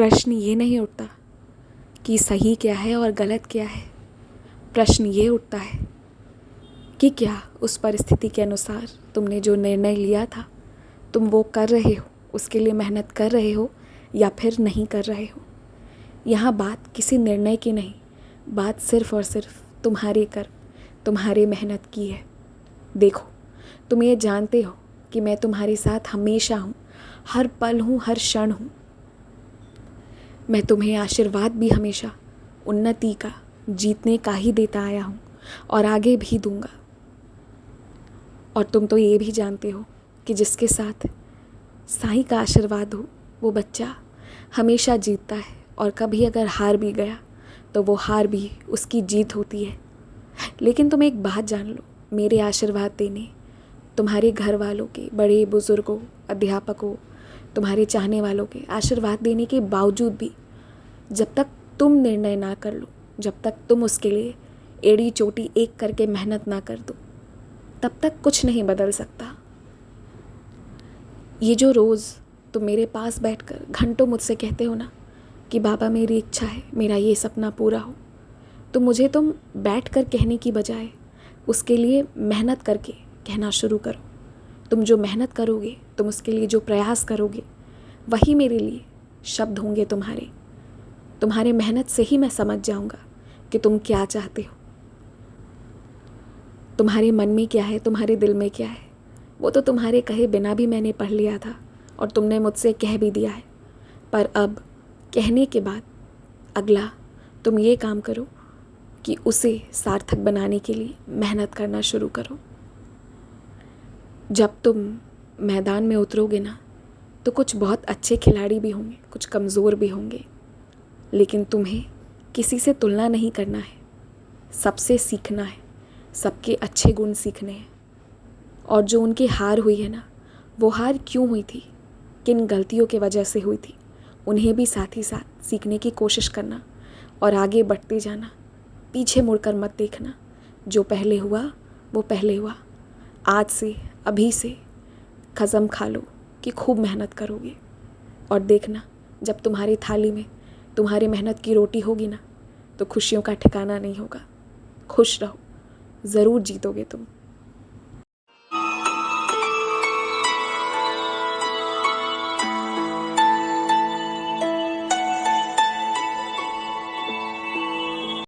प्रश्न ये नहीं उठता कि सही क्या है और गलत क्या है। प्रश्न ये उठता है कि क्या उस परिस्थिति के अनुसार तुमने जो निर्णय लिया था तुम वो कर रहे हो, उसके लिए मेहनत कर रहे हो या फिर नहीं कर रहे हो। यहाँ बात किसी निर्णय की नहीं, बात सिर्फ़ और सिर्फ तुम्हारे कर्म, तुम्हारी मेहनत की है। देखो, तुम ये जानते हो कि मैं तुम्हारे साथ हमेशा हूँ, हर पल हूँ, हर क्षण हूँ। मैं तुम्हें आशीर्वाद भी हमेशा उन्नति का, जीतने का ही देता आया हूँ और आगे भी दूंगा। और तुम तो ये भी जानते हो कि जिसके साथ साईं का आशीर्वाद हो वो बच्चा हमेशा जीतता है, और कभी अगर हार भी गया तो वो हार भी उसकी जीत होती है। लेकिन तुम एक बात जान लो, मेरे आशीर्वाद देने, तुम्हारे घर वालों के, बड़े बुज़ुर्गों, अध्यापकों, तुम्हारे चाहने वालों के आशीर्वाद देने के बावजूद भी जब तक तुम निर्णय ना कर लो, जब तक तुम उसके लिए एड़ी चोटी एक करके मेहनत ना कर दो, तब तक कुछ नहीं बदल सकता। ये जो रोज़ तुम मेरे पास बैठकर घंटों मुझसे कहते हो ना कि बाबा मेरी इच्छा है मेरा ये सपना पूरा हो, तो मुझे तुम बैठकर कहने की बजाय उसके लिए मेहनत करके कहना शुरू करो। तुम जो मेहनत करोगे, तुम उसके लिए जो प्रयास करोगे, वही मेरे लिए शब्द होंगे तुम्हारे। तुम्हारे मेहनत से ही मैं समझ जाऊंगा कि तुम क्या चाहते हो, तुम्हारे मन में क्या है, तुम्हारे दिल में क्या है। वो तो तुम्हारे कहे बिना भी मैंने पढ़ लिया था और तुमने मुझसे कह भी दिया है। पर अब कहने के बाद अगला तुम ये काम करो कि उसे सार्थक बनाने के लिए मेहनत करना शुरू करो। जब तुम मैदान में उतरोगे ना, तो कुछ बहुत अच्छे खिलाड़ी भी होंगे, कुछ कमज़ोर भी होंगे, लेकिन तुम्हें किसी से तुलना नहीं करना है, सबसे सीखना है, सबके अच्छे गुण सीखने हैं। और जो उनकी हार हुई है ना, वो हार क्यों हुई थी, किन गलतियों की वजह से हुई थी, उन्हें भी साथ ही साथ सीखने की कोशिश करना और आगे बढ़ते जाना। पीछे मुड़कर मत देखना। जो पहले हुआ वो पहले हुआ। आज से, अभी से कसम खा लो कि खूब मेहनत करोगे, और देखना जब तुम्हारी थाली में तुम्हारी मेहनत की रोटी होगी ना, तो खुशियों का ठिकाना नहीं होगा। खुश रहो, ज़रूर जीतोगे तुम।